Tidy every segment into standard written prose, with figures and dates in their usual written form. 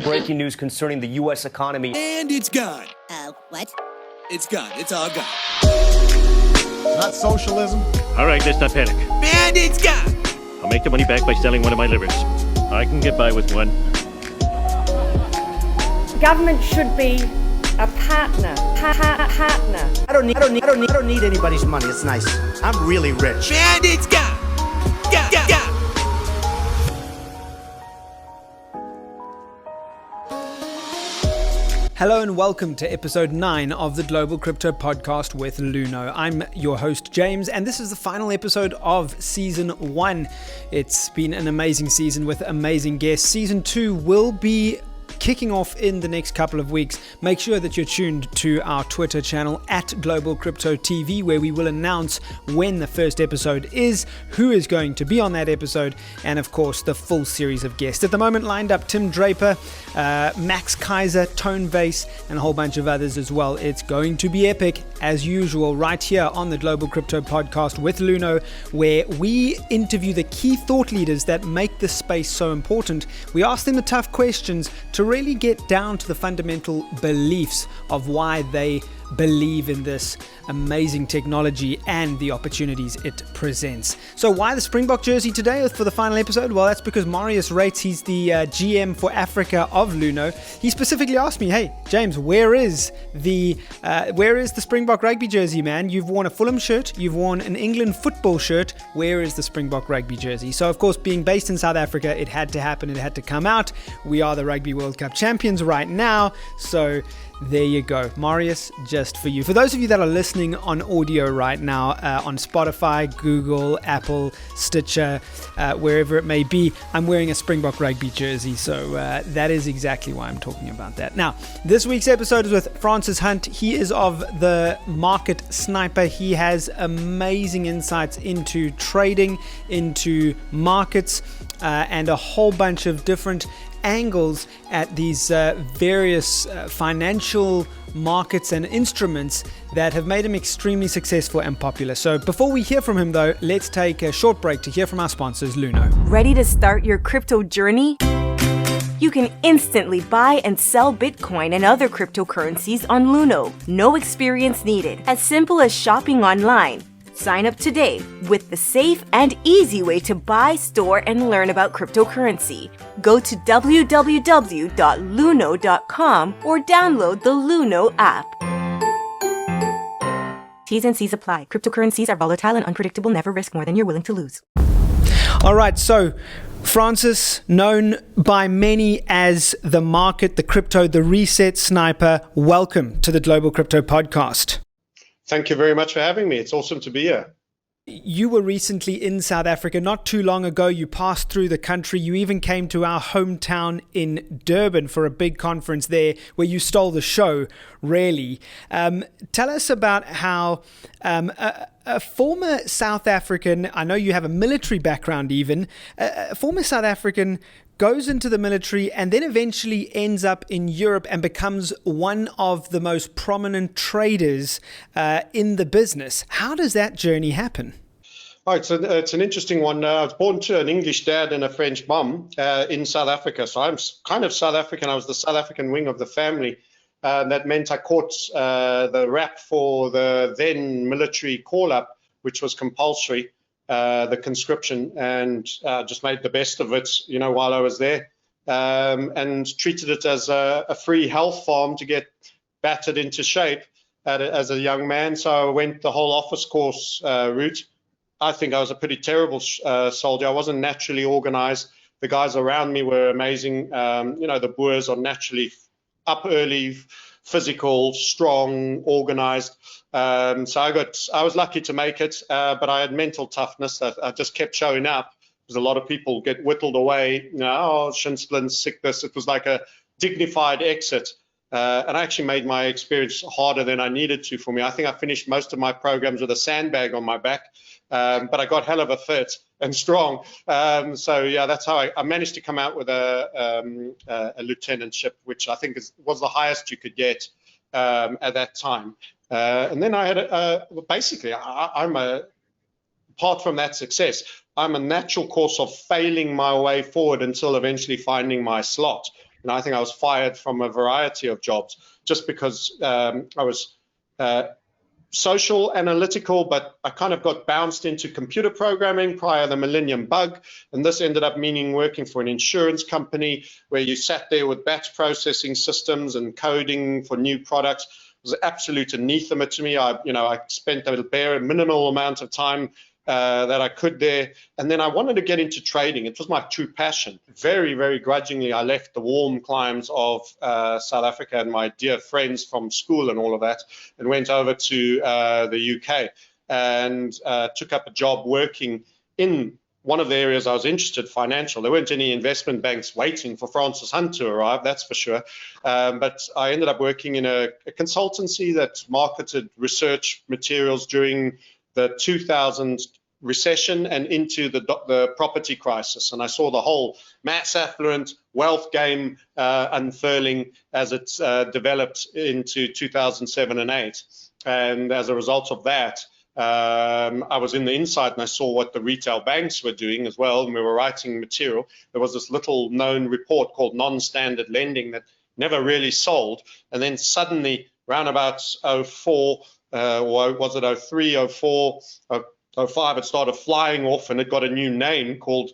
Breaking news concerning the U.S. economy. And it's gone. What? It's gone. It's all gone. Not socialism. All right, let's not panic. And it's gone. I'll make the money back by selling one of my livers. I can get by with one. Government should be a partner. Partner. I don't need anybody's money. It's nice. I'm really rich. And it's gone. Gone. Hello and welcome to episode 9 of the Global Crypto Podcast with Luno. I'm your host, James, and this is the final episode of Season 1. It's been an amazing season with amazing guests. Season 2 will be kicking off in the next couple of weeks. Make sure that you're tuned to our Twitter channel at Global Crypto TV, where we will announce when the first episode is, who is going to be on that episode, and of course the full series of guests. At the moment lined up Tim Draper, Max Kaiser, Tone Vase, and a whole bunch of others as well. It's going to be epic as usual right here on the Global Crypto Podcast with Luno, where we interview the key thought leaders that make this space so important. We ask them the tough questions to really get down to the fundamental beliefs of why they believe in this amazing technology and the opportunities it presents. So why the Springbok jersey today for the final episode? Well, that's because Marius Rates, he's the GM for Africa of Luno. He specifically asked me, hey, James, where is the Springbok rugby jersey, man? You've worn a Fulham shirt, you've worn an England football shirt. Where is the Springbok rugby jersey? So, of course, being based in South Africa, it had to happen. It had to come out. We are the Rugby World Cup champions right now. So there you go, Marius, just for you. For those of you that are listening on audio right now, on Spotify, Google, Apple, Stitcher, wherever it may be, I'm wearing a Springbok rugby jersey, so that is exactly why I'm talking about that. Now, this week's episode is with Francis Hunt. He is of the Market Sniper. He has amazing insights into trading, into markets, and a whole bunch of different angles at these various financial markets and instruments that have made him extremely successful and popular. So before we hear from him though, let's take a short break to hear from our sponsors, Luno. Ready to start your crypto journey? You can instantly buy and sell Bitcoin and other cryptocurrencies on Luno. No experience needed. As simple as shopping online. Sign up today with the safe and easy way to buy, store, and learn about cryptocurrency. Go to www.luno.com or download the Luno app. T's and C's apply. Cryptocurrencies are volatile and unpredictable. Never risk more than you're willing to lose. All right, so Francis, known by many as the market, the crypto, the reset sniper, welcome to the Global Crypto Podcast. Thank you very much for having me. It's awesome to be here. You were recently in South Africa not too long ago. You passed through the country. You even came to our hometown in Durban for a big conference there where you stole the show, really. Tell us about how a former South African, I know you have a military background even, a former South African goes into the military and then eventually ends up in Europe and becomes one of the most prominent traders in the business. How does that journey happen? Oh, it's an interesting one. I was born to an English dad and a French mom in South Africa. So I'm kind of South African. I was the South African wing of the family. That meant I caught the rap for the then military call-up, which was compulsory. The conscription, and just made the best of it, while I was there, and treated it as a free health farm to get battered into shape as a young man. So I went the whole office course route. I think I was a pretty terrible soldier. I wasn't naturally organized. The guys around me were amazing. The Boers are naturally up early, physical, strong, organized. So I was lucky to make it, but I had mental toughness. I just kept showing up because a lot of people get whittled away. Shin splints, sickness. It was like a dignified exit. And I actually made my experience harder than I needed to for me. I think I finished most of my programs with a sandbag on my back, but I got hell of a fit and strong. So yeah, that's how I managed to come out with a lieutenantship, which I think was the highest you could get at that time. And then I had basically I'm a apart from that success, I'm a natural course of failing my way forward until eventually finding my slot. And I think I was fired from a variety of jobs just because I was social, analytical, but I kind of got bounced into computer programming prior to the millennium bug. And this ended up meaning working for an insurance company where you sat there with batch processing systems and coding for new products. It was absolute anathema to me. I spent a bare minimal amount of time that I could there. And then I wanted to get into trading. It was my true passion. Very, very grudgingly, I left the warm climes of South Africa and my dear friends from school and all of that, and went over to the UK and took up a job working in one of the areas I was interested, financial. There weren't any investment banks waiting for Francis Hunt to arrive, that's for sure. But I ended up working in a consultancy that marketed research materials during the 2000 recession and into the property crisis. And I saw the whole mass affluent wealth game unfurling as it developed into 2007 and 8. And as a result of that, I was in the inside and I saw what the retail banks were doing as well. And we were writing material. There was this little known report called non-standard lending that never really sold. And then suddenly, around about 04, or was it 03, 04, 05, it started flying off and it got a new name called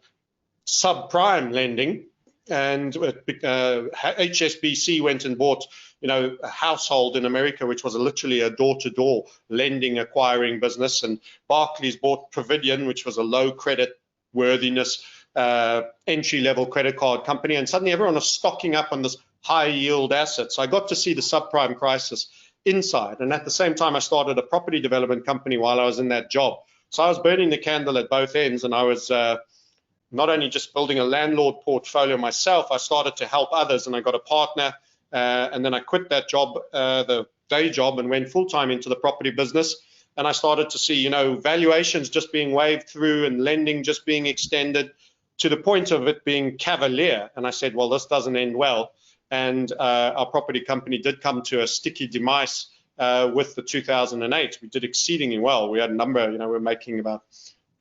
subprime lending. And HSBC went and bought, a household in America, which was literally a door-to-door lending, acquiring business. And Barclays bought Providian, which was a low credit worthiness, entry-level credit card company. And suddenly everyone was stocking up on this high-yield asset. So I got to see the subprime crisis inside. And at the same time, I started a property development company while I was in that job. So I was burning the candle at both ends, and I was not only just building a landlord portfolio myself, I started to help others, and I got a partner, and then I quit that job, the day job, and went full-time into the property business. And I started to see, valuations just being waved through and lending just being extended to the point of it being cavalier. And I said, well, this doesn't end well. And our property company did come to a sticky demise with the 2008. We did exceedingly well. We had a number, we were making about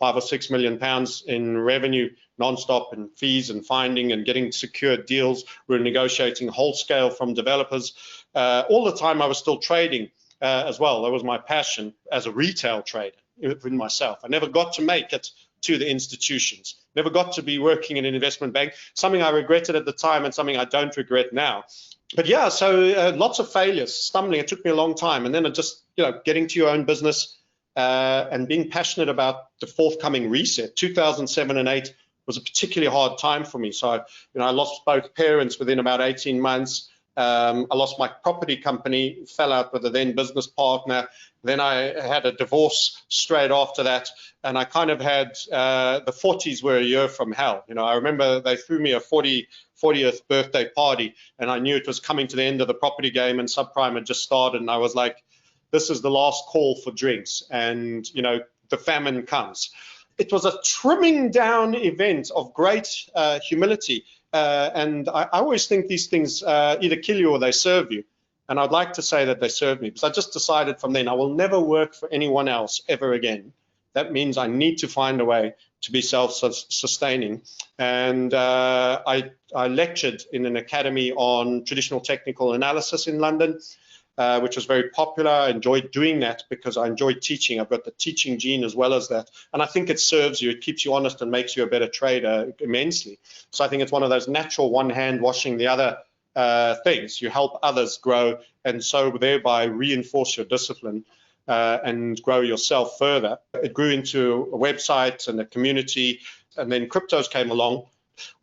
£5 or £6 million in revenue non-stop, and fees and finding and getting secured deals. We were negotiating whole scale from developers. All the time I was still trading as well. That was my passion as a retail trader in myself. I never got to make it to the institutions, never got to be working in an investment bank, something I regretted at the time and something I don't regret now. But yeah, so lots of failures, stumbling. It took me a long time. And then it just, getting to your own business and being passionate about the forthcoming reset. 2007 and 8 was a particularly hard time for me. So, I lost both parents within about 18 months. I lost my property company, fell out with a then business partner. Then I had a divorce straight after that. And I kind of had, the 40s were a year from hell. I remember they threw me a 40th birthday party, and I knew it was coming to the end of the property game, and subprime had just started. And I was like, this is the last call for drinks. And, the famine comes. It was a trimming down event of great humility. And I always think these things either kill you or they serve you. And I'd like to say that they served me, because I just decided from then I will never work for anyone else ever again. That means I need to find a way to be self-sustaining. And I lectured in an academy on traditional technical analysis in London, which was very popular. I enjoyed doing that because I enjoyed teaching. I've got the teaching gene as well as that. And I think it serves you. It keeps you honest and makes you a better trader immensely. So I think it's one of those natural one hand washing the other things. You help others grow, and so thereby reinforce your discipline and grow yourself further. It grew into a website and a community, and then cryptos came along.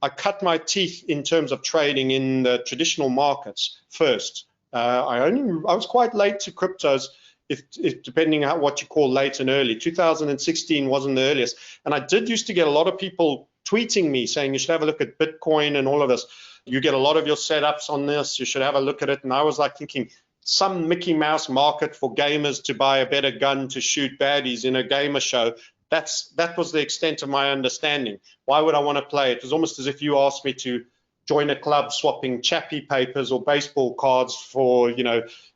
I cut my teeth in terms of trading in the traditional markets first. I was quite late to cryptos, if depending on what you call late and early. 2016 wasn't the earliest. And I did used to get a lot of people tweeting me saying you should have a look at Bitcoin and all of this. You get a lot of your setups on this. You should have a look at it. And I was like thinking, some Mickey Mouse market for gamers to buy a better gun to shoot baddies in a gamer show. That was the extent of my understanding. Why would I want to play it? It was almost as if you asked me to join a club swapping chappy papers or baseball cards for,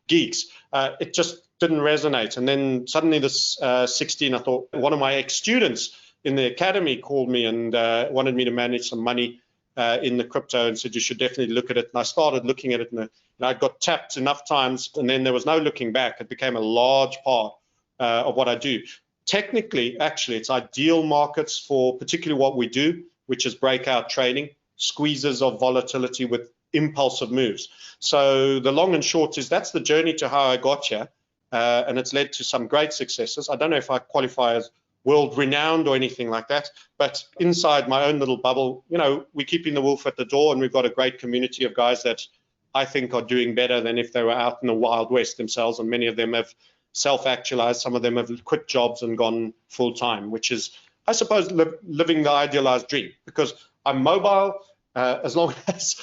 geeks. It just didn't resonate. And then suddenly this 16, I thought one of my ex-students in the academy called me and wanted me to manage some money in the crypto and said, you should definitely look at it. And I started looking at it, and I got tapped enough times, and then there was no looking back. It became a large part of what I do. Technically, actually, it's ideal markets for particularly what we do, which is breakout trading, squeezes of volatility with impulsive moves. So the long and short is that's the journey to how I got here, and it's led to some great successes. I don't know if I qualify as world renowned or anything like that, but inside my own little bubble, you know, we're keeping the wolf at the door, and we've got a great community of guys that I think are doing better than if they were out in the Wild West themselves, and many of them have self-actualized. Some of them have quit jobs and gone full-time, which is, I suppose, living the idealized dream, because I'm mobile as long as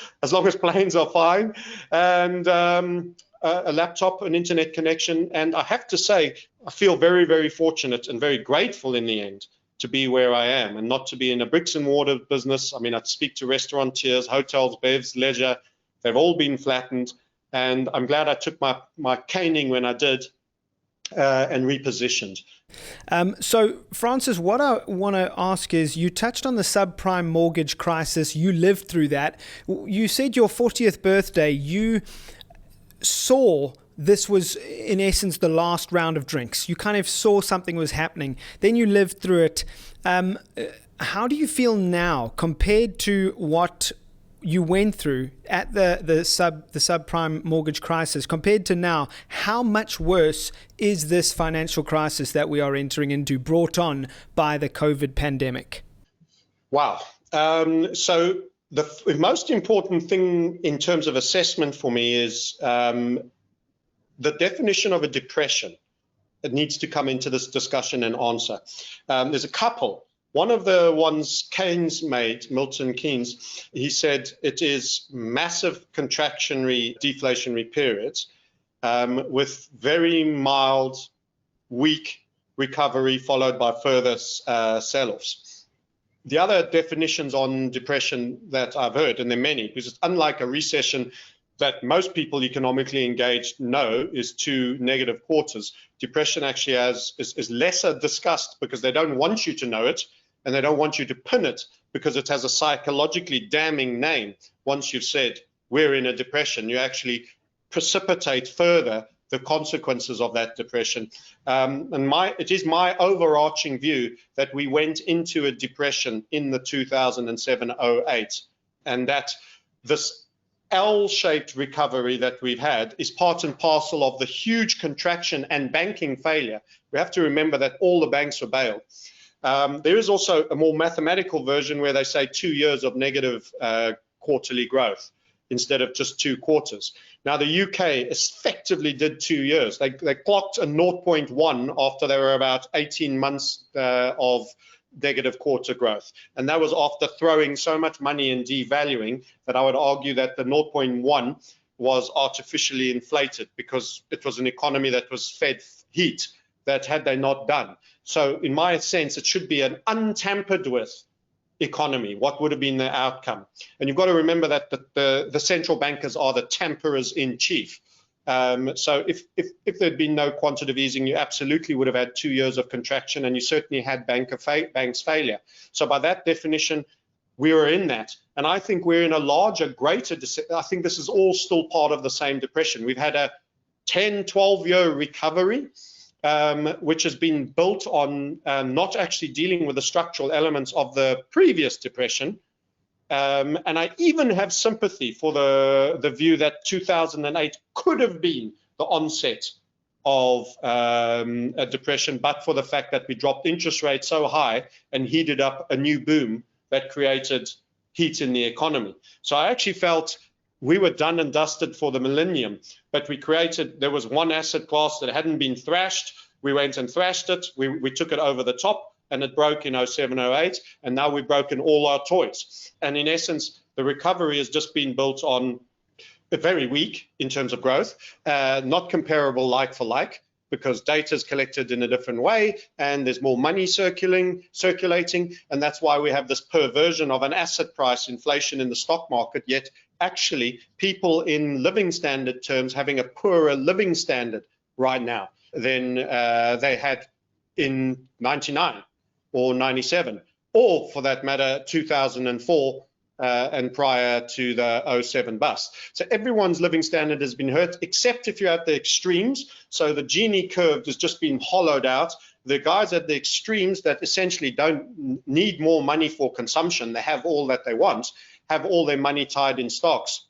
planes are fine, and a laptop, an internet connection. And I have to say, I feel very, very fortunate and very grateful in the end to be where I am and not to be in a bricks and mortar business. I mean, I speak to restaurateurs, hotels, bevs, leisure. They've all been flattened. And I'm glad I took my caning when I did and repositioned. So, Francis, what I want to ask is, you touched on the subprime mortgage crisis. You lived through that. You said your 40th birthday, you saw this was in essence the last round of drinks. You kind of saw something was happening. Then you lived through it. How do you feel now compared to what you went through at the subprime mortgage crisis compared to now? How much worse is this financial crisis that we are entering into, brought on by the COVID pandemic? Wow. So the most important thing in terms of assessment for me is the definition of a depression. It needs to come into this discussion and answer. There's a couple. One of the ones Keynes made, Milton Keynes, he said it is massive contractionary, deflationary periods with very mild, weak recovery followed by further sell-offs. The other definitions on depression that I've heard, and there are many, because it's unlike a recession that most people economically engaged know is 2 negative quarters. Depression actually is lesser discussed because they don't want you to know it, and they don't want you to pin it because it has a psychologically damning name. Once you've said, we're in a depression, you actually precipitate further the consequences of that depression. It is my overarching view that we went into a depression in the 2007-08, and that this L-shaped recovery that we've had is part and parcel of the huge contraction and banking failure. We have to remember that all the banks were bailed. There is also a more mathematical version where they say 2 years of negative quarterly growth instead of just 2 quarters. Now, the UK effectively did 2 years. They clocked a 0.1 after they were about 18 months of negative quarter growth. And that was after throwing so much money and devaluing that I would argue that the 0.1 was artificially inflated because it was an economy that was fed heat that had they not done. So in my sense, it should be an untampered with economy. What would have been the outcome? And you've got to remember that the central bankers are the tamperers in chief. So if there'd been no quantitative easing, you absolutely would have had 2 years of contraction, and you certainly had banks failure. So by that definition, we were in that. And I think we're in a larger, greater, I think this is all still part of the same depression. We've had a 10, 12-year recovery, which has been built on not actually dealing with the structural elements of the previous depression. And I even have sympathy for the view that 2008 could have been the onset of a depression, but for the fact that we dropped interest rates so high and heated up a new boom that created heat in the economy. So I actually felt we were done and dusted for the millennium, but there was one asset class that hadn't been thrashed. We went and thrashed it. We took it over the top, and it broke in 07, 08, and now we've broken all our toys. And in essence, the recovery has just been built on very weak in terms of growth, not comparable like for like, because data is collected in a different way and there's more money circulating, and that's why we have this perversion of an asset price inflation in the stock market, yet actually people in living standard terms having a poorer living standard right now. than they had in 99 or 97, or for that matter, 2004 and prior to the 07 bust. So everyone's living standard has been hurt, except if you're at the extremes. So the Gini curve has just been hollowed out. The guys at the extremes that essentially don't need more money for consumption, they have all that they want, have all their money tied in stocks.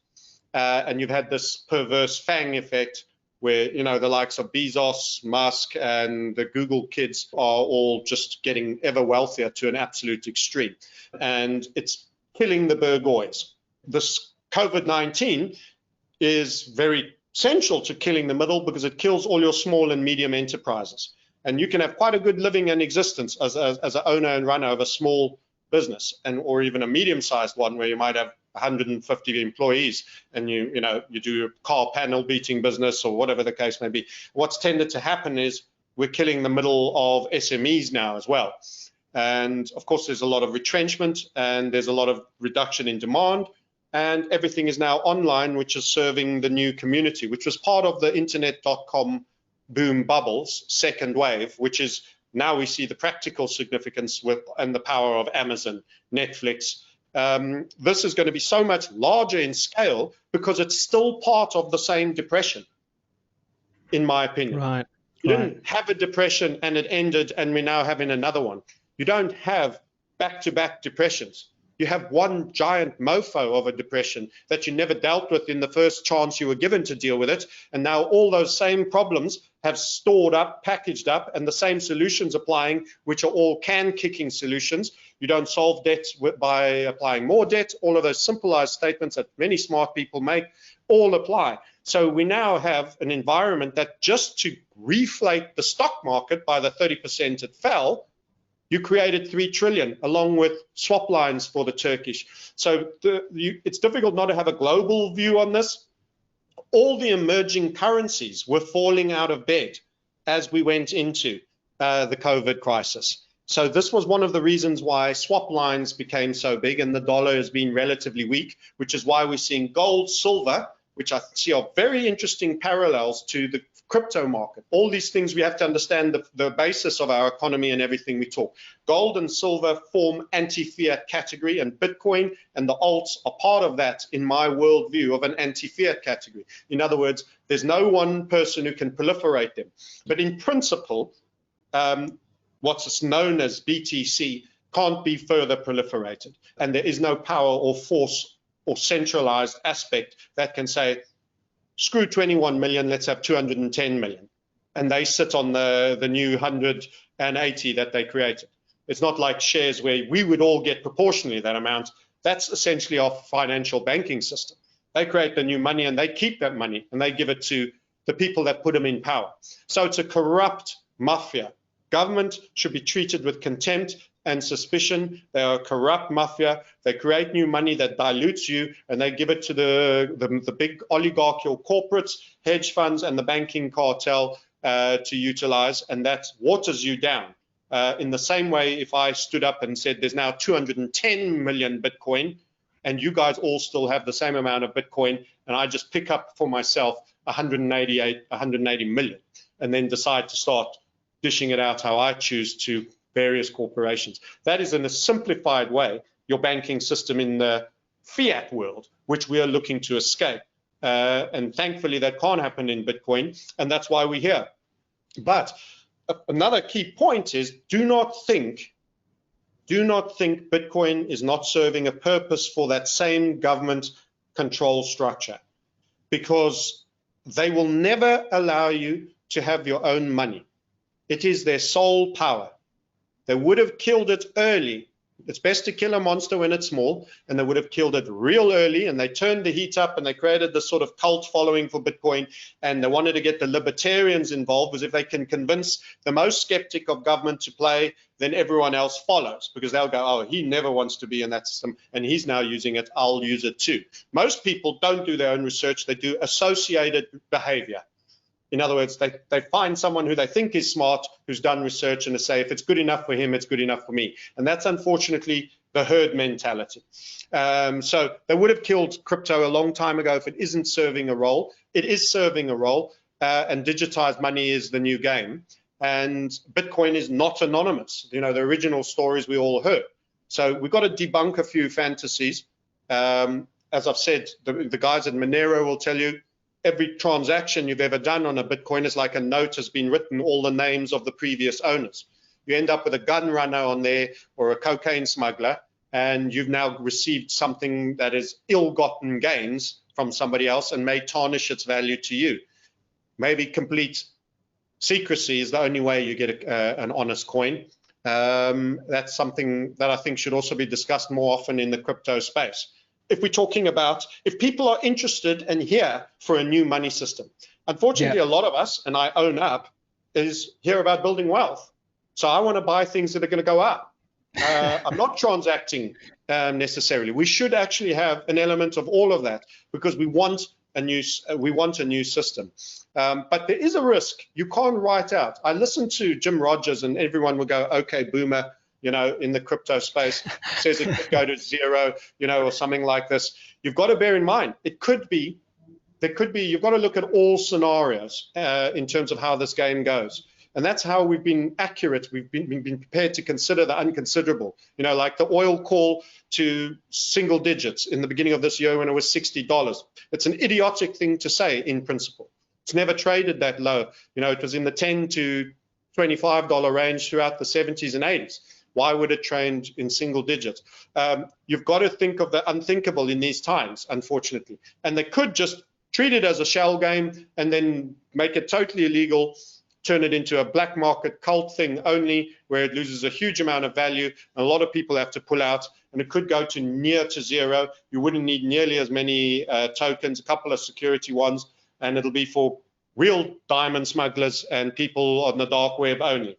And you've had this perverse FANG effect where, you know, the likes of Bezos, Musk, and the Google kids are all just getting ever wealthier to an absolute extreme. And it's killing the burgoys. This COVID-19 is very central to killing the middle because it kills all your small and medium enterprises. And you can have quite a good living and existence as an owner and runner of a small business, and or even a medium-sized one where you might have 150 employees and you do a car panel beating business or whatever the case may be. What's tended to happen is we're killing the middle of SMEs now as well. And of course, there's a lot of retrenchment and there's a lot of reduction in demand, and everything is now online, which is serving the new community, which was part of the internet.com boom bubble's second wave, which is now we see the practical significance with and the power of Amazon, Netflix. This is going to be so much larger in scale because it's still part of the same depression, in my opinion. Right. You didn't have a depression and it ended and we're now having another one. You don't have back-to-back depressions. You have one giant mofo of a depression that you never dealt with in the first chance you were given to deal with it. And now all those same problems have stored up, packaged up, and the same solutions applying, which are all can-kicking solutions. You don't solve debt by applying more debt. All of those simplified statements that many smart people make all apply. So we now have an environment that just to reflate the stock market by the 30% it fell, you created 3 trillion along with swap lines for the Turkish. So it's difficult not to have a global view on this. All the emerging currencies were falling out of bed as we went into the COVID crisis. So this was one of the reasons why swap lines became so big and the dollar has been relatively weak, which is why we're seeing gold, silver, which I see are very interesting parallels to the crypto market. All these things, we have to understand the basis of our economy and everything we talk. Gold and silver form anti-fiat category, and Bitcoin and the alts are part of that in my worldview of an anti-fiat category. In other words, there's no one person who can proliferate them. But in principle, what's known as BTC can't be further proliferated. And there is no power or force or centralized aspect that can say, screw 21 million, let's have 210 million. And they sit on the new 180 that they created. It's not like shares where we would all get proportionally that amount. That's essentially our financial banking system. They create the new money and they keep that money and they give it to the people that put them in power. So it's a corrupt mafia. Government should be treated with contempt and suspicion. They are a corrupt mafia. They create new money that dilutes you, and they give it to the big oligarchical corporates, hedge funds, and the banking cartel to utilize, and that waters you down. In the same way, if I stood up and said there's now 210 million Bitcoin, and you guys all still have the same amount of Bitcoin, and I just pick up for myself 180 million, and then decide to start dishing it out how I choose to various corporations. That is in a simplified way your banking system in the fiat world, which we are looking to escape. And thankfully that can't happen in Bitcoin, and that's why we're here. But another key point is do not think Bitcoin is not serving a purpose for that same government control structure, because they will never allow you to have your own money. It is their sole power. They would have killed it early. It's best to kill a monster when it's small, and they would have killed it real early, and they turned the heat up and they created this sort of cult following for Bitcoin, and they wanted to get the libertarians involved, because if they can convince the most skeptic of government to play, then everyone else follows, because they'll go, oh, he never wants to be in that system and he's now using it, I'll use it too. Most people don't do their own research, they do associated behavior. In other words, they find someone who they think is smart, who's done research, and they say, if it's good enough for him, it's good enough for me. And that's unfortunately the herd mentality. So they would have killed crypto a long time ago if it isn't serving a role. It is serving a role. and digitized money is the new game. And Bitcoin is not anonymous. The original stories we all heard. So we've got to debunk a few fantasies. As I've said, the guys at Monero will tell you every transaction you've ever done on a Bitcoin is like a note has been written, all the names of the previous owners. You end up with a gun runner on there or a cocaine smuggler, and you've now received something that is ill-gotten gains from somebody else and may tarnish its value to you. Maybe complete secrecy is the only way you get an honest coin. That's something that I think should also be discussed more often in the crypto space. If we're talking about, if people are interested and here for a new money system, unfortunately, a lot of us, and I own up, is here about building wealth. So I want to buy things that are going to go up. I'm not transacting necessarily. We should actually have an element of all of that because we want a new system. But there is a risk. You can't write out. I listened to Jim Rogers, and everyone will go, "Okay, boomer," in the crypto space, says it could go to zero, or something like this. You've got to bear in mind, you've got to look at all scenarios in terms of how this game goes. And that's how we've been accurate. We've been prepared to consider the unconsiderable, like the oil call to single digits in the beginning of this year when it was $60. It's an idiotic thing to say in principle. It's never traded that low. It was in the $10 to $25 range throughout the 70s and 80s. Why would it trade in single digits? You've got to think of the unthinkable in these times, unfortunately. And they could just treat it as a shell game and then make it totally illegal, turn it into a black market cult thing only, where it loses a huge amount of value. And a lot of people have to pull out, and it could go to near to zero. You wouldn't need nearly as many tokens, a couple of security ones, and it'll be for real diamond smugglers and people on the dark web only.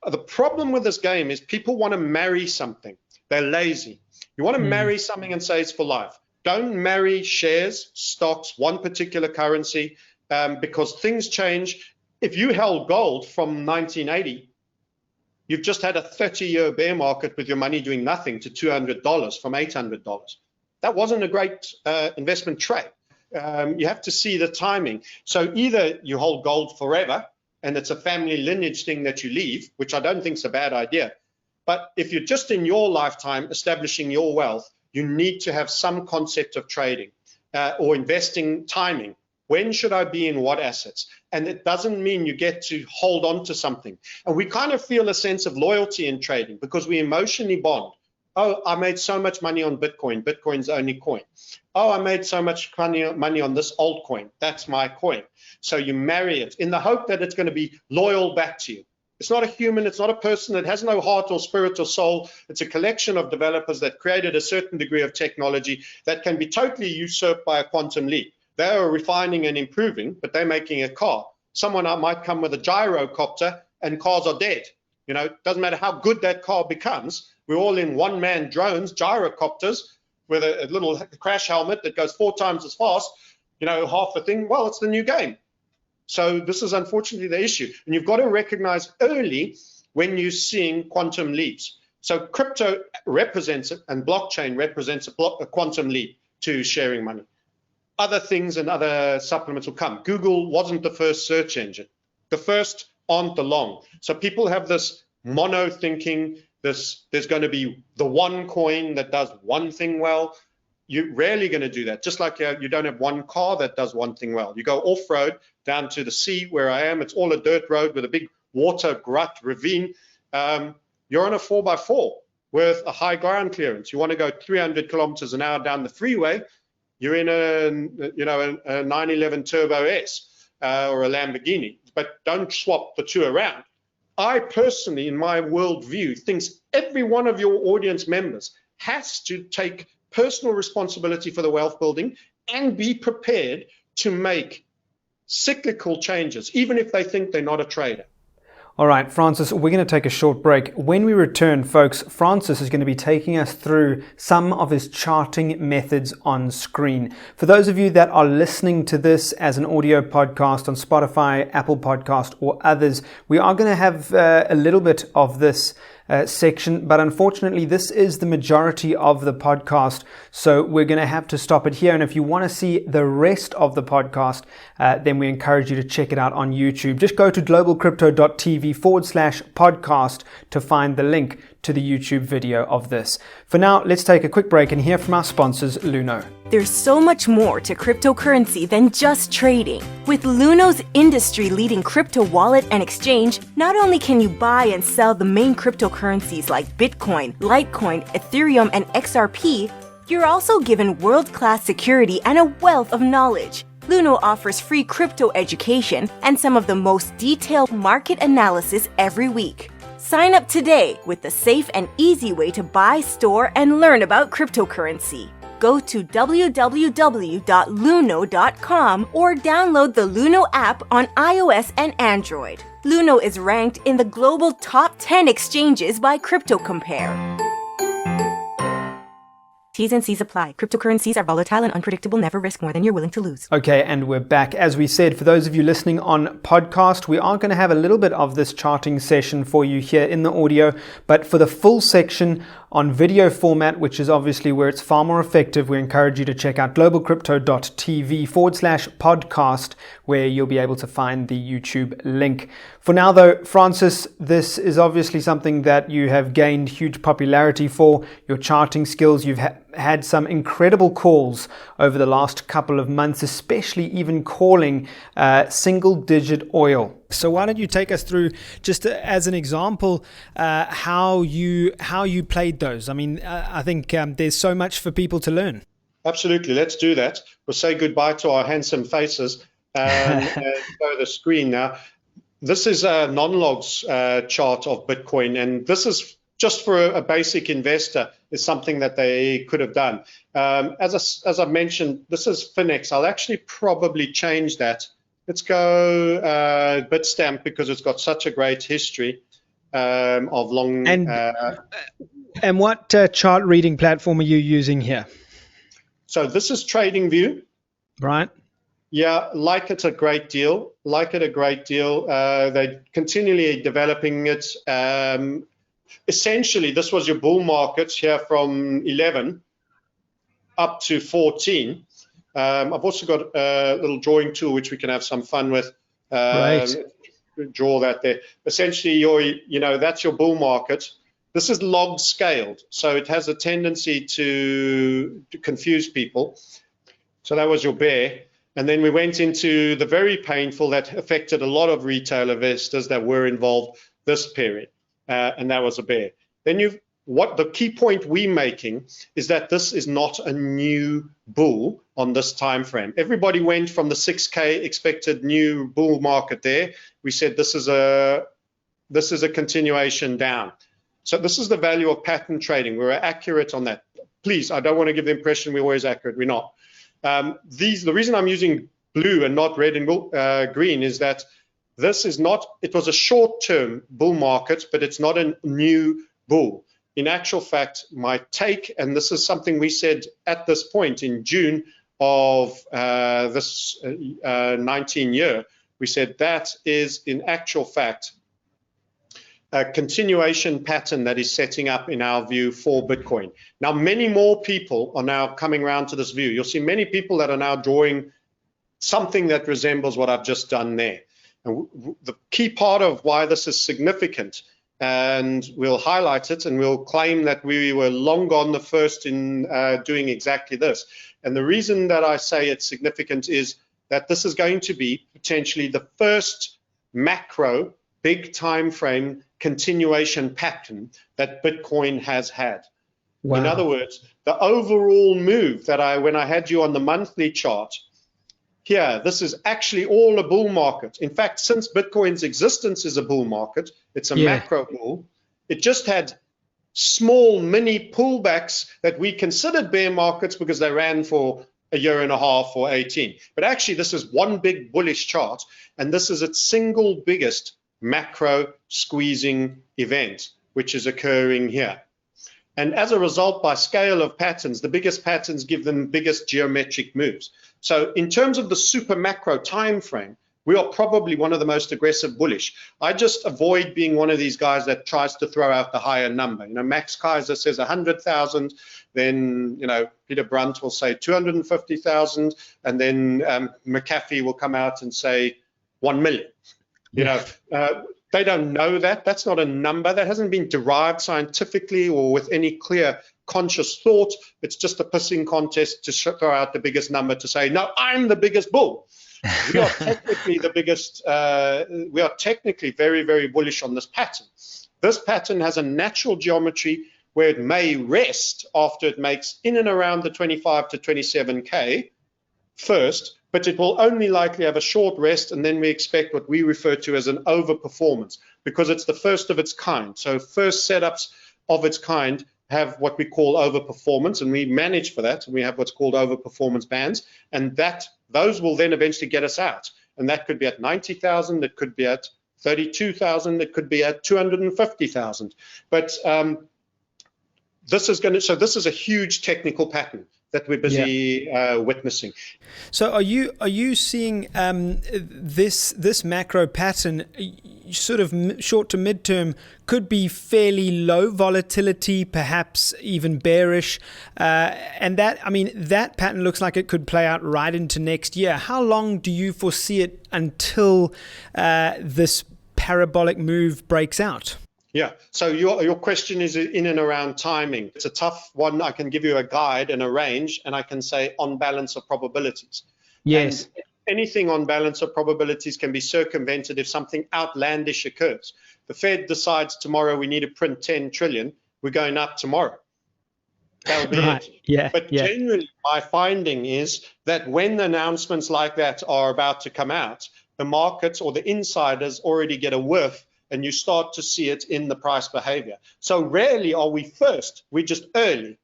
The problem with this game is people want to marry something. They're lazy. You want to marry something and say it's for life. Don't marry shares, stocks, one particular currency, because things change. If you held gold from 1980, you've just had a 30-year bear market with your money doing nothing to $200 from $800. That wasn't a great investment trade. You have to see the timing. So either you hold gold forever, and it's a family lineage thing that you leave, which I don't think is a bad idea. But if you're just in your lifetime establishing your wealth, you need to have some concept of trading or investing timing. When should I be in what assets? And it doesn't mean you get to hold on to something. And we kind of feel a sense of loyalty in trading because we emotionally bond. Oh, I made so much money on Bitcoin. Bitcoin's the only coin. Oh, I made so much money on this altcoin. That's my coin. So you marry it in the hope that it's going to be loyal back to you. It's not a human. It's not a person. It has no heart or spirit or soul. It's a collection of developers that created a certain degree of technology that can be totally usurped by a quantum leap. They are refining and improving, but they're making a car. Someone might come with a gyrocopter and cars are dead. It doesn't matter how good that car becomes. We're all in one-man drones, gyrocopters, with a little crash helmet that goes 4 times as fast, half the thing. Well, it's the new game. So this is unfortunately the issue. And you've got to recognize early when you're seeing quantum leaps. So crypto represents it, and blockchain represents a quantum leap to sharing money. Other things and other supplements will come. Google wasn't the first search engine. The first aren't the long. So people have this mono thinking, there's going to be the one coin that does one thing well. You're rarely going to do that. Just like you don't have one car that does one thing well. You go off-road down to the sea where I am. It's all a dirt road with a big water grot ravine. You're on a 4x4 with a high ground clearance. You want to go 300 kilometers an hour down the freeway. You're in a 911 Turbo S or a Lamborghini, but don't swap the two around. I personally, in my worldview, thinks every one of your audience members has to take personal responsibility for the wealth building and be prepared to make cyclical changes, even if they think they're not a trader. All right, Francis, we're going to take a short break. When we return, folks, Francis is going to be taking us through some of his charting methods on screen. For those of you that are listening to this as an audio podcast on Spotify, Apple Podcast, or others, we are going to have a little bit of this section, but unfortunately this is the majority of the podcast, so we're going to have to stop it here. And if you want to see the rest of the podcast, then we encourage you to check it out on YouTube. Just go to globalcrypto.tv/podcast to find the link to the YouTube video of this. For now, let's take a quick break and hear from our sponsors, Luno. There's so much more to cryptocurrency than just trading. With Luno's industry-leading crypto wallet and exchange, not only can you buy and sell the main cryptocurrencies like Bitcoin, Litecoin, Ethereum, and XRP, you're also given world-class security and a wealth of knowledge. Luno offers free crypto education and some of the most detailed market analysis every week. Sign up today with the safe and easy way to buy, store, and learn about cryptocurrency. Go to www.luno.com or download the Luno app on iOS and Android. Luno is ranked in the global top 10 exchanges by CryptoCompare. T's and C's apply. Cryptocurrencies are volatile and unpredictable. Never risk more than you're willing to lose. Okay, and we're back. As we said, for those of you listening on podcast, we are going to have a little bit of this charting session for you here in the audio, but for the full section on video format, which is obviously where it's far more effective, we encourage you to check out globalcrypto.tv/podcast, where you'll be able to find the YouTube link. For now, though, Francis, this is obviously something that you have gained huge popularity for, your charting skills. You've had some incredible calls over the last couple of months, especially even calling single-digit oil. So why don't you take us through, just as an example, how you played those? I mean, I think there's so much for people to learn. Absolutely. Let's do that. We'll say goodbye to our handsome faces and show the screen now. This is a non-logs chart of Bitcoin, and this is just for a basic investor, is something that they could have done. As I mentioned, this is Finex. I'll actually probably change that. Let's go Bitstamp, because it's got such a great history of long. And what chart reading platform are you using here? So this is TradingView. Right. Yeah, like it a great deal. They're continually developing it. Essentially, this was your bull market here from 11 up to 14. I've also got a little drawing tool which we can have some fun with. Right. Draw that there. Essentially, that's your bull market. This is log scaled, so it has a tendency to confuse people. So that was your bear. And then we went into the very painful that affected a lot of retail investors that were involved this period. And that was a bear. Then what the key point we're making is that this is not a new bull on this time frame. Everybody went from the 6K expected new bull market there. We said this is a continuation down. So this is the value of pattern trading. We were accurate on that. Please, I don't want to give the impression we're always accurate. We're not. The reason I'm using blue and not red and green is that this is not, it was a short-term bull market, but it's not a new bull. In actual fact, my take, and this is something we said at this point in June of this 19 year, we said that is in actual fact a continuation pattern that is setting up in our view for Bitcoin. Now, many more people are now coming around to this view. You'll see many people that are now drawing something that resembles what I've just done there. And the key part of why this is significant, and we'll highlight it and we'll claim that we were long gone the first in doing exactly this. And the reason that I say it's significant is that this is going to be potentially the first macro big time frame continuation pattern that Bitcoin has had. Wow. In other words, the overall move that when I had you on the monthly chart, here, this is actually all a bull market. In fact, since Bitcoin's existence is a bull market, it's a macro bull, it just had small mini pullbacks that we considered bear markets because they ran for a year and a half or 18. But actually, this is one big bullish chart, and this is its single biggest macro squeezing event, which is occurring here. And as a result, by scale of patterns, the biggest patterns give them biggest geometric moves. So in terms of the super macro time frame, we are probably one of the most aggressive bullish. I just avoid being one of these guys that tries to throw out the higher number. Max Kaiser says 100,000, then, Peter Brunt will say 250,000, and then McAfee will come out and say 1 million. They don't know that. That's not a number. That hasn't been derived scientifically or with any clear conscious thought. It's just a pissing contest to throw out the biggest number to say, no, I'm the biggest bull. We are technically the biggest, we are technically very, very bullish on this pattern. This pattern has a natural geometry where it may rest after it makes in and around the 25 to 27K first, but it will only likely have a short rest, and then we expect what we refer to as an overperformance because it's the first of its kind. So first setups of its kind have what we call overperformance, and we manage for that, and we have what's called overperformance bands, and those will then eventually get us out, and that could be at 90,000, it could be at 32,000, it could be at 250,000. But this is a huge technical pattern that we're busy witnessing. So are you seeing this macro pattern sort of short to midterm could be fairly low volatility, perhaps even bearish, and that pattern looks like it could play out right into next year. How long do you foresee it until this parabolic move breaks out? Yeah, so your question is in and around timing. It's a tough one. I can give you a guide and a range, and I can say on balance of probabilities. Yes. And anything on balance of probabilities can be circumvented if something outlandish occurs. The Fed decides tomorrow we need to print 10 trillion, we're going up tomorrow. That'll be right. it. Yeah. But generally, my finding is that when announcements like that are about to come out, the markets or the insiders already get a whiff, and you start to see it in the price behavior. So rarely are we first, we're just early,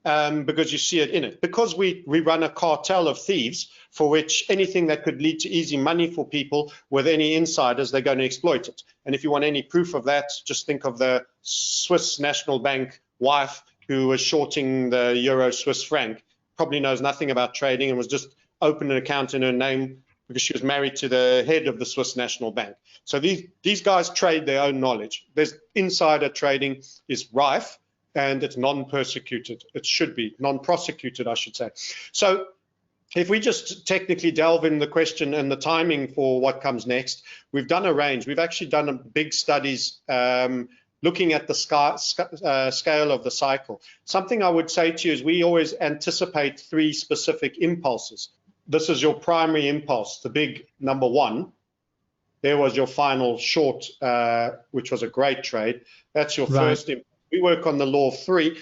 because you see it in it. Because we run a cartel of thieves for which anything that could lead to easy money for people with any insiders, they're going to exploit it. And if you want any proof of that, just think of the Swiss National Bank wife who was shorting the euro Swiss franc, probably knows nothing about trading and was just opened an account in her name because she was married to the head of the Swiss National Bank. So these guys trade their own knowledge. There's insider trading is rife, and it's non-persecuted. It should be non-prosecuted, I should say. So if we just technically delve in the question and the timing for what comes next, we've done a range. We've actually done big studies looking at the scale of the cycle. Something I would say to you is we always anticipate 3 specific impulses. This is your primary impulse, the big number 1. There was your final short, which was a great trade. That's your first impulse. We work on the law of 3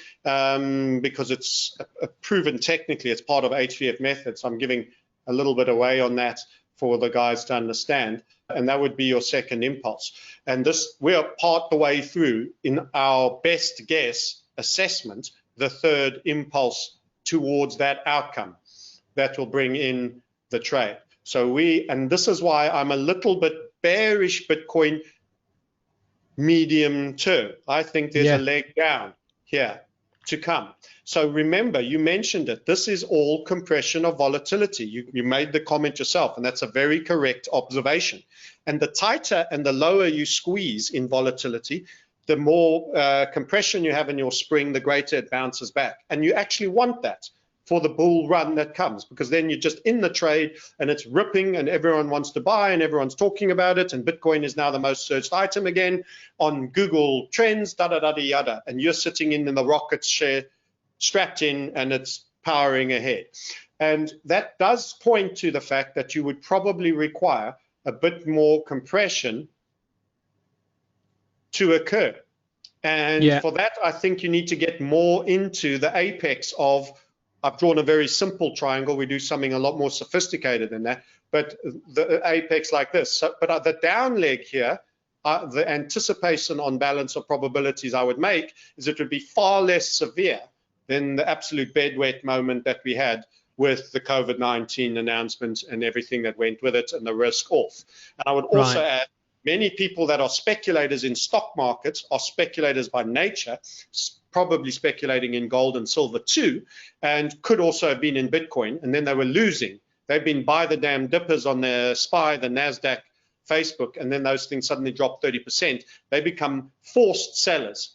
because it's proven technically. It's part of HVF methods. I'm giving a little bit away on that for the guys to understand. And that would be your second impulse. And we are part the way through in our best guess assessment, the third impulse towards that outcome that will bring in the trade. So and this is why I'm a little bit bearish Bitcoin medium term. I think there's a leg down here to come. So remember, you mentioned it. This is all compression of volatility. You made the comment yourself, and that's a very correct observation. And the tighter and the lower you squeeze in volatility, the more compression you have in your spring, the greater it bounces back. And you actually want that for the bull run that comes, because then you're just in the trade and it's ripping and everyone wants to buy and everyone's talking about it, and Bitcoin is now the most searched item again on Google Trends, yada, and you're sitting in the rocket share strapped in and it's powering ahead. And that does point to the fact that you would probably require a bit more compression to occur. And for that, I think you need to get more into the apex of, I've drawn a very simple triangle. We do something a lot more sophisticated than that, but the apex like this. So, but the down leg here, the anticipation on balance of probabilities I would make is it would be far less severe than the absolute bedwet moment that we had with the COVID-19 announcement and everything that went with it and the risk off. And I would also add, many people that are speculators in stock markets are speculators by nature, probably speculating in gold and silver too, and could also have been in Bitcoin, and then they were losing They've been buy the damn dippers on the SPY, the NASDAQ, Facebook, and then those things suddenly drop 30%. They become forced sellers.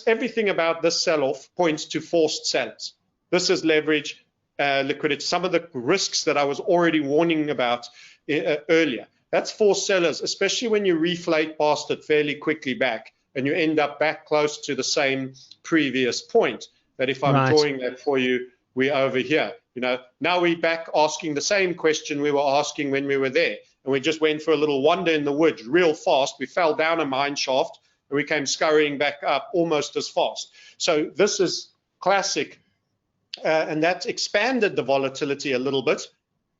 Everything about this sell-off points to forced sellers. This is leverage, liquidity. Some of the risks that I was already warning about earlier. That's forced sellers, especially when you reflate past it fairly quickly back and you end up back close to the same previous point. That if I'm drawing that for you, we're over here. Now we're back asking the same question we were asking when we were there. And we just went for a little wander in the woods real fast. We fell down a mine shaft and we came scurrying back up almost as fast. So this is classic. And that expanded the volatility a little bit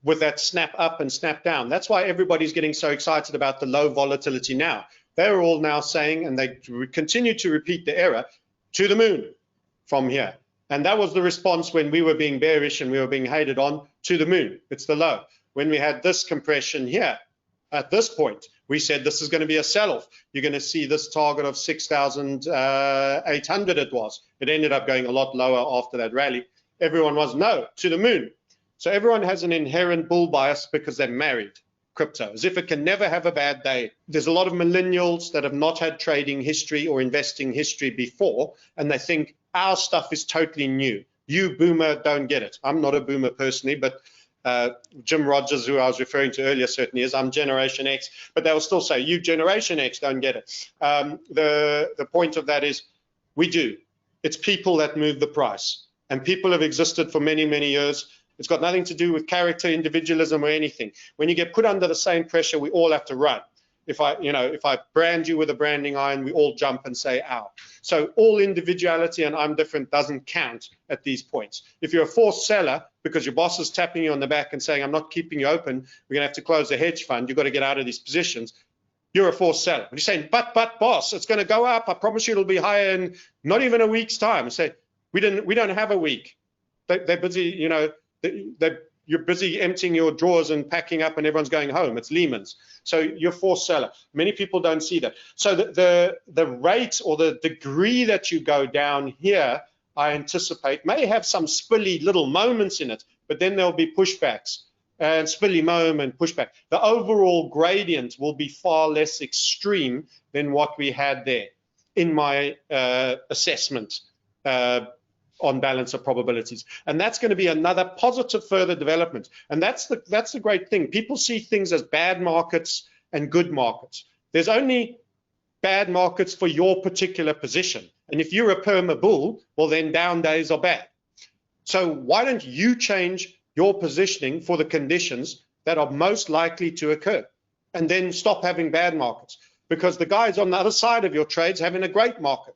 with that snap up and snap down. That's why everybody's getting so excited about the low volatility now. They're all now saying, and they continue to repeat the error, to the moon from here. And that was the response when we were being bearish and we were being hated on, to the moon. It's the low. When we had this compression here, at this point, we said this is going to be a sell-off. You're going to see this target of 6,800 it was. It ended up going a lot lower after that rally. Everyone was, no, to the moon. So everyone has an inherent bull bias because they're married crypto, as if it can never have a bad day. There's a lot of millennials that have not had trading history or investing history before, and they think our stuff is totally new. You boomer don't get it. I'm not a boomer personally, but Jim Rogers, who I was referring to earlier, certainly is. I'm Generation X, but they will still say, you Generation X don't get it. The point of that is we do. It's people that move the price, and people have existed for many, many years. It's got nothing to do with character, individualism, or anything. When you get put under the same pressure, we all have to run. If I brand you with a branding iron, we all jump and say, ow. So all individuality and I'm different doesn't count at these points. If you're a forced seller because your boss is tapping you on the back and saying, I'm not keeping you open, we're going to have to close the hedge fund, you've got to get out of these positions, you're a forced seller. But you're saying, but boss, it's going to go up. I promise you it'll be higher in not even a week's time. I say, we don't have a week. They're busy, you're busy emptying your drawers and packing up and everyone's going home. It's Lehman's. So you're forced seller. Many people don't see that. So the rate or the degree that you go down here, I anticipate, may have some spilly little moments in it, but then there'll be pushbacks and spilly moment, pushback. The overall gradient will be far less extreme than what we had there in my assessment on balance of probabilities. And that's going to be another positive further development. And that's the great thing. People see things as bad markets and good markets. There's only bad markets for your particular position. And if you're a perma bull, well, then down days are bad. So why don't you change your positioning for the conditions that are most likely to occur and then stop having bad markets? Because the guys on the other side of your trades having a great market.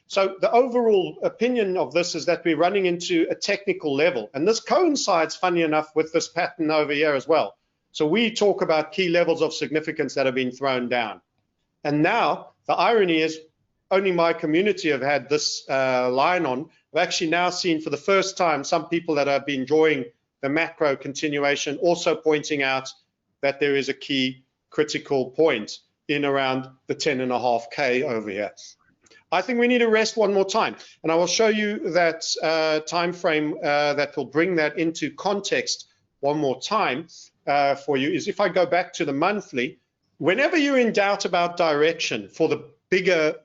So the overall opinion of this is that we're running into a technical level, and this coincides, funny enough, with this pattern over here as well. So we talk about key levels of significance that have been thrown down, and now the irony is only my community have had this line on. I've actually now seen for the first time some people that have been drawing the macro continuation also pointing out that there is a key critical point in around the 10.5K over here. I think we need to rest one more time, and I will show you that time frame that will bring that into context one more time for you. Is if I go back to the monthly, whenever you're in doubt about direction for the bigger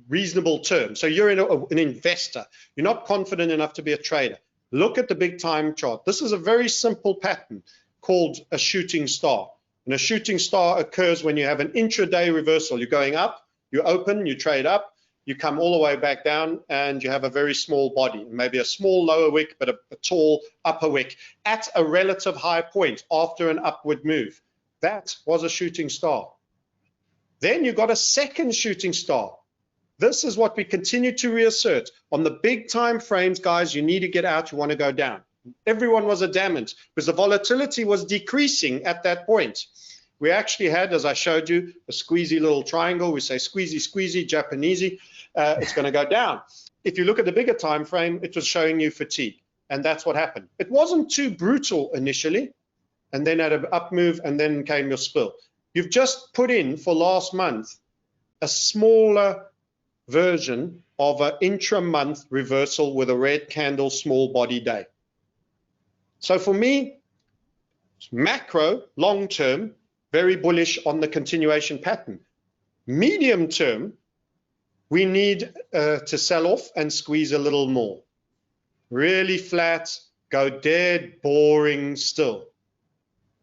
reasonable term, so you're an investor, you're not confident enough to be a trader, look at the big time chart. This is a very simple pattern called a shooting star, and a shooting star occurs when you have an intraday reversal. You're going up, you open, you trade up, you come all the way back down, and you have a very small body, maybe a small lower wick, but a tall upper wick at a relative high point after an upward move. That was a shooting star. Then you got a second shooting star. This is what we continue to reassert. On the big time frames, guys, you need to get out, you want to go down. Everyone was adamant because the volatility was decreasing at that point. We actually had, as I showed you, a squeezy little triangle. We say squeezy, squeezy, Japanesey. It's going to go down. If you look at the bigger time frame, it was showing you fatigue, and that's what happened. It wasn't too brutal initially, and then had an up move, and then came your spill. You've just put in for last month a smaller version of an intra-month reversal with a red candle, small body day. So for me, Macro, long term, very bullish on the continuation pattern. Medium term, we need to sell off and squeeze a little more. Really flat, go dead boring still.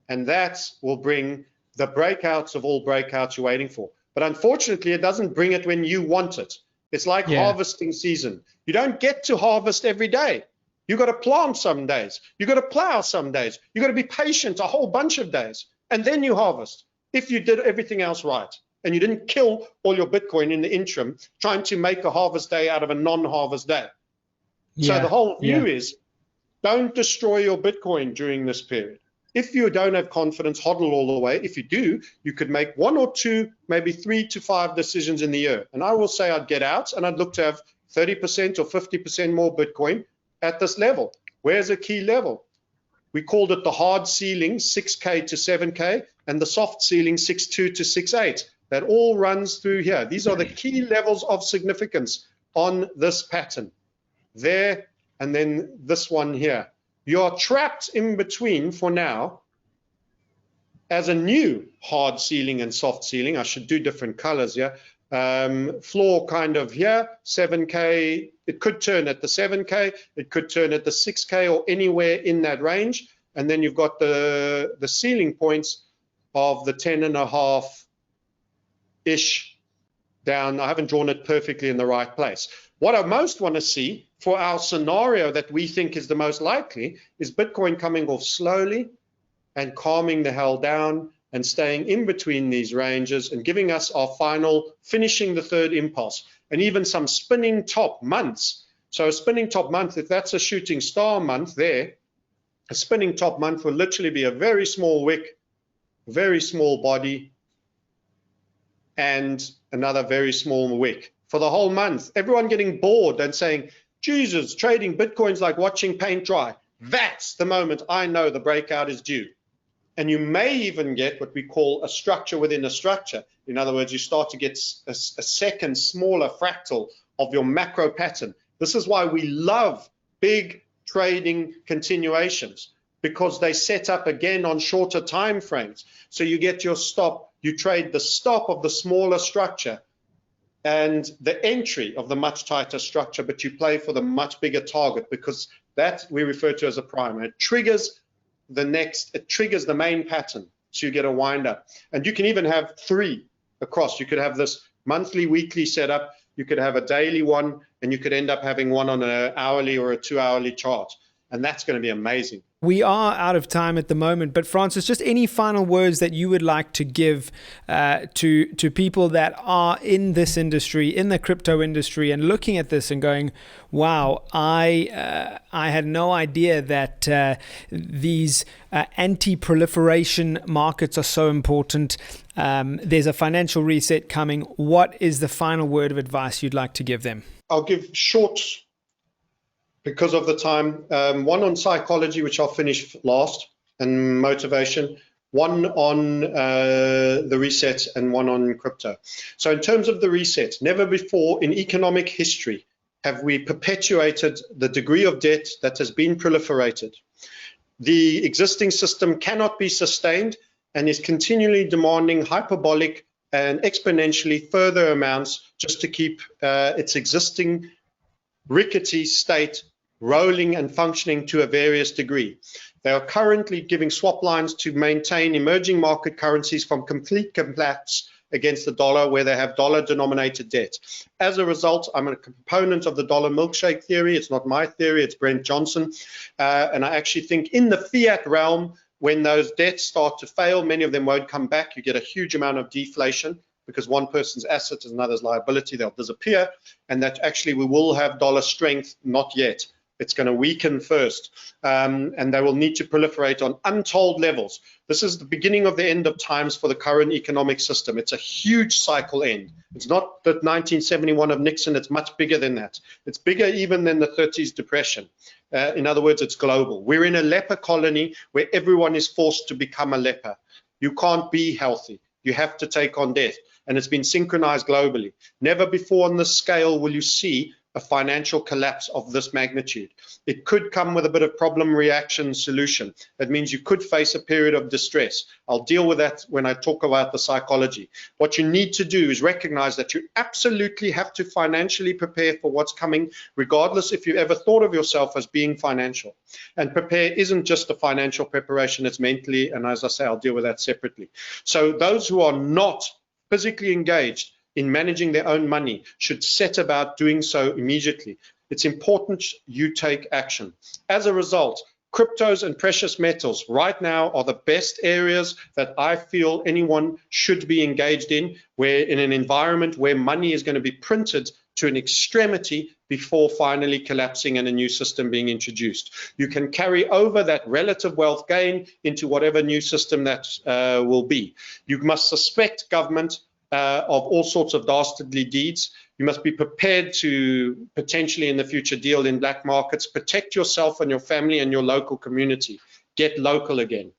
And that will bring the breakouts of all breakouts you're waiting for. But unfortunately, it doesn't bring it when you want it. It's like harvesting season. You don't get to harvest every day. You got to plant some days. You got to plow some days. You got to be patient a whole bunch of days. And then you harvest if you did everything else right. And you didn't kill all your Bitcoin in the interim trying to make a harvest day out of a non-harvest day. So the whole view is don't destroy your Bitcoin during this period. If you don't have confidence, hodl all the way. If you do, you could make 1 or 2, maybe 3 to 5 decisions in the year. And I will say I'd get out and I'd look to have 30% or 50% more Bitcoin at this level. Where's a key level? We called it the hard ceiling, 6K to 7K, and the soft ceiling, 6.2 to 6.8. That all runs through here. These are the key levels of significance on this pattern. There, and then this one here. You're trapped in between for now as a new hard ceiling and soft ceiling. I should do different colors here. Floor kind of here, 7K. It could turn at the 7K. It could turn at the 6K or anywhere in that range. And then you've got the ceiling points of the 10.5-ish down. I haven't drawn it perfectly in the right place. What I most want to see for our scenario that we think is the most likely is Bitcoin coming off slowly and calming the hell down and staying in between these ranges and giving us our final, finishing the third impulse, and even some spinning top months. So a spinning top month, if that's a shooting star month there, a spinning top month will literally be a very small wick, very small body, and another very small wick. For the whole month, everyone getting bored and saying, Jesus, trading Bitcoin's like watching paint dry. That's the moment I know the breakout is due. And you may even get what we call a structure within a structure. In other words, you start to get a second smaller fractal of your macro pattern. This is why we love big trading continuations, because they set up again on shorter time frames. So you get your stop, you trade the stop of the smaller structure and the entry of the much tighter structure, but you play for the much bigger target, because that we refer to as a primer. It triggers the main pattern, so you get a wind up. And you can even have 3 across. You could have this monthly, weekly setup, you could have a daily one, and you could end up having one on an hourly or a 2-hourly chart. And that's going to be amazing. We are out of time at the moment, but Francis, just any final words that you would like to give to people that are in this industry, in the crypto industry, and looking at this and going, wow, I had no idea that these anti-proliferation markets are so important. There's a financial reset coming. What is the final word of advice you'd like to give them? I'll give short, because of the time, one on psychology, which I'll finish last, and motivation, one on the reset, and one on crypto. So in terms of the reset, never before in economic history have we perpetuated the degree of debt that has been proliferated. The existing system cannot be sustained and is continually demanding hyperbolic and exponentially further amounts just to keep its existing rickety state rolling and functioning to a various degree. They are currently giving swap lines to maintain emerging market currencies from complete collapse against the dollar, where they have dollar-denominated debt. As a result, I'm a component of the dollar milkshake theory. It's not my theory, it's Brent Johnson. And I actually think in the fiat realm, when those debts start to fail, many of them won't come back. You get a huge amount of deflation, because one person's asset is another's liability. They'll disappear, and that actually we will have dollar strength, not yet. It's going to weaken first, and they will need to proliferate on untold levels. This is the beginning of the end of times for the current economic system. It's a huge cycle end. It's not the 1971 of Nixon. It's much bigger than that. It's bigger even than the 30s depression. In other words, it's global. We're in a leper colony where everyone is forced to become a leper. You can't be healthy. You have to take on death. And it's been synchronized globally. Never before on this scale will you see a financial collapse of this magnitude. It could come with a bit of problem reaction solution. That means you could face a period of distress. I'll deal with that when I talk about the psychology. What you need to do is recognize that you absolutely have to financially prepare for what's coming, regardless if you ever thought of yourself as being financial. And prepare isn't just a financial preparation, it's mentally, and as I say, I'll deal with that separately. So those who are not physically engaged in managing their own money should set about doing so immediately. It's important you take action. As a result, cryptos and precious metals right now are the best areas that I feel anyone should be engaged in, where in an environment where money is going to be printed to an extremity before finally collapsing and a new system being introduced. You can carry over that relative wealth gain into whatever new system that will be. You must suspect government of all sorts of dastardly deeds. You must be prepared to potentially in the future deal in black markets. Protect yourself and your family and your local community. Get local again.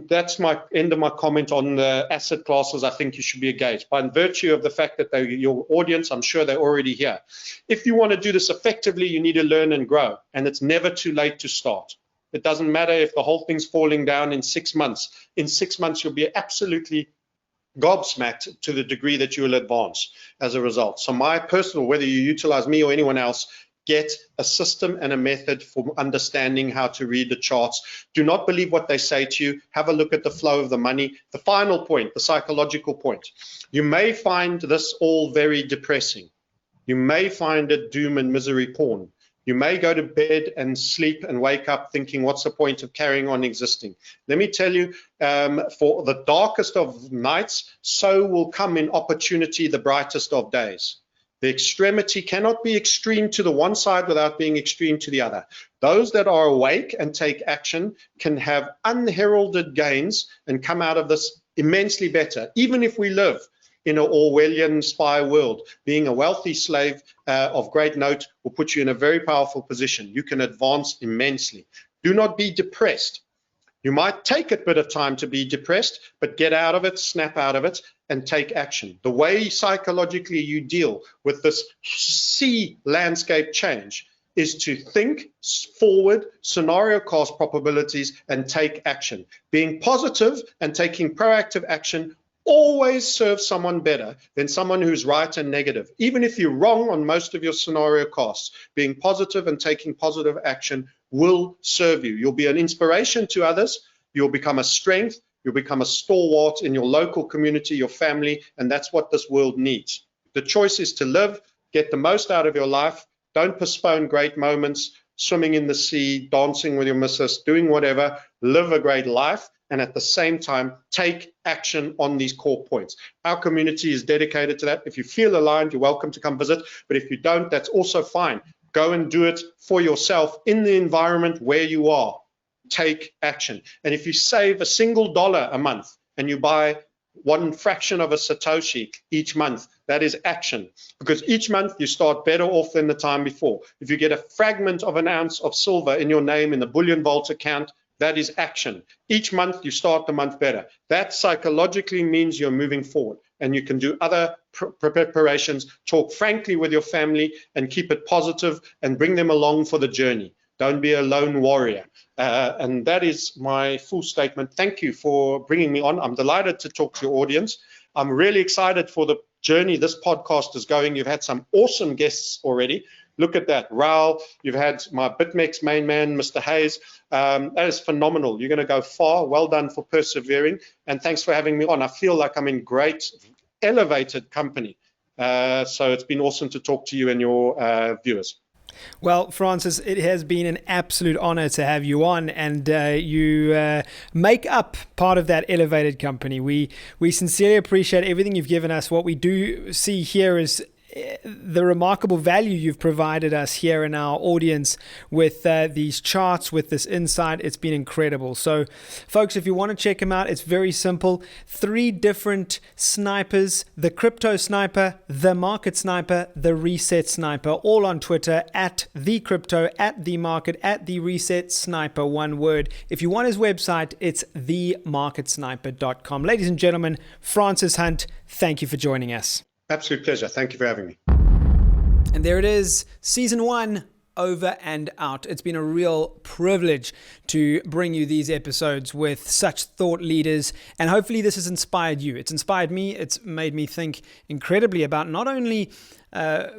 That's my end of my comment on the asset classes I think you should be engaged. By virtue of the fact that they're your audience, I'm sure they're already here. If you want to do this effectively, you need to learn and grow. And it's never too late to start. It doesn't matter if the whole thing's falling down in 6 months. In 6 months, you'll be absolutely gobsmacked to the degree that you will advance as a result. So my personal, whether you utilize me or anyone else, get a system and a method for understanding how to read the charts. Do not believe what they say to you. Have a look at the flow of the money. The final point, the psychological point. You may find this all very depressing. You may find it doom and misery porn. You may go to bed and sleep and wake up thinking, what's the point of carrying on existing? Let me tell you, for the darkest of nights, so will come in opportunity the brightest of days. The extremity cannot be extreme to the one side without being extreme to the other. Those that are awake and take action can have unheralded gains and come out of this immensely better, even if we live in an Orwellian spy world. Being a wealthy slave of great note will put you in a very powerful position. You can advance immensely. Do not be depressed. You might take a bit of time to be depressed, but get out of it, snap out of it, and take action. The way psychologically you deal with this sea landscape change is to think forward, scenario cast probabilities, and take action. Being positive and taking proactive action always serves someone better than someone who's right and negative. Even if you're wrong on most of your scenario casts, being positive and taking positive action will serve you. You'll be an inspiration to others. You'll become a strength. You'll become a stalwart in your local community, your family, and that's what this world needs. The choice is to live, get the most out of your life. Don't postpone great moments, swimming in the sea, dancing with your missus, doing whatever. Live a great life, and at the same time, take action on these core points. Our community is dedicated to that. If you feel aligned, you're welcome to come visit, but if you don't, that's also fine. Go and do it for yourself in the environment where you are. Take action. And if you save a single dollar a month and you buy one fraction of a Satoshi each month, that is action. Because each month you start better off than the time before. If you get a fragment of an ounce of silver in your name in the bullion vault account, that is action. Each month you start the month better. That psychologically means you're moving forward, and you can do other preparations, talk frankly with your family and keep it positive and bring them along for the journey. Don't be a lone warrior. And that is my full statement. Thank you for bringing me on. I'm delighted to talk to your audience. I'm really excited for the journey this podcast is going. You've had some awesome guests already. Look at that. Raul, you've had my BitMEX main man, Mr. Hayes. That is phenomenal. You're going to go far. Well done for persevering. And thanks for having me on. I feel like I'm in great, elevated company. So it's been awesome to talk to you and your viewers. Well, Francis, it has been an absolute honor to have you on, and you make up part of that elevated company. We sincerely appreciate everything you've given us. What we do see here is the remarkable value you've provided us here in our audience with these charts, with this insight. It's been incredible. So, folks, if you want to check them out, it's very simple. 3 different snipers: the crypto sniper, the market sniper, the reset sniper, all on Twitter at the crypto, at the market, at the reset sniper, one word. If you want his website, it's themarketsniper.com. Ladies and gentlemen, Francis Hunt, thank you for joining us. Absolute pleasure. Thank you for having me. And there it is, season 1 over and out. It's been a real privilege to bring you these episodes with such thought leaders, and hopefully this has inspired you. It's inspired me. It's made me think incredibly about not only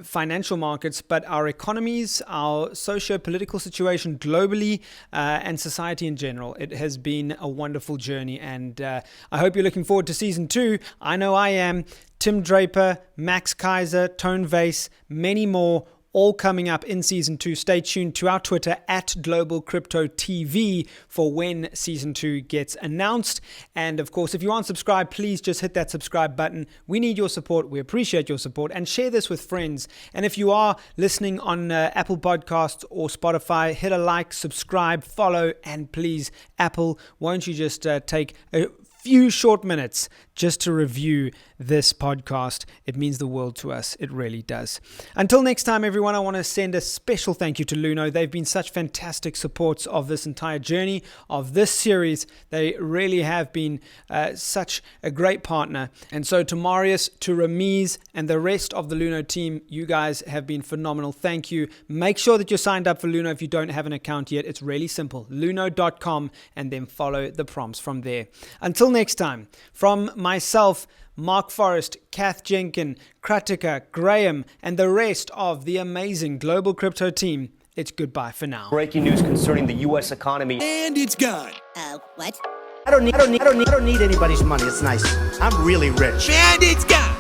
financial markets, but our economies, our socio-political situation globally, and society in general. It has been a wonderful journey, and I hope you're looking forward to season 2. I know I am. Tim Draper, Max Kaiser, Tone Vase, many more, all coming up in season 2. Stay tuned to our Twitter at Global Crypto TV for when season 2 gets announced. And of course, if you aren't subscribed, please just hit that subscribe button. We need your support. We appreciate your support, and share this with friends. And if you are listening on Apple Podcasts or Spotify, hit a like, subscribe, follow, and please, Apple, won't you just take a few short minutes just to review this podcast? It means the world to us. It really does. Until next time, everyone, I want to send a special thank you to Luno. They've been such fantastic supports of this entire journey, of this series. They really have been such a great partner. And so to Marius, to Ramiz, and the rest of the Luno team, you guys have been phenomenal. Thank you. Make sure that you're signed up for Luno if you don't have an account yet. It's really simple. Luno.com, and then follow the prompts from there. Until next time, from myself, Mark Forrest, Kath Jenkin, Kratika, Graham, and the rest of the amazing Global Crypto team, it's goodbye for now. Breaking news concerning the U.S. economy. And it's gone. I don't need anybody's money. It's nice. I'm really rich. And it's gone.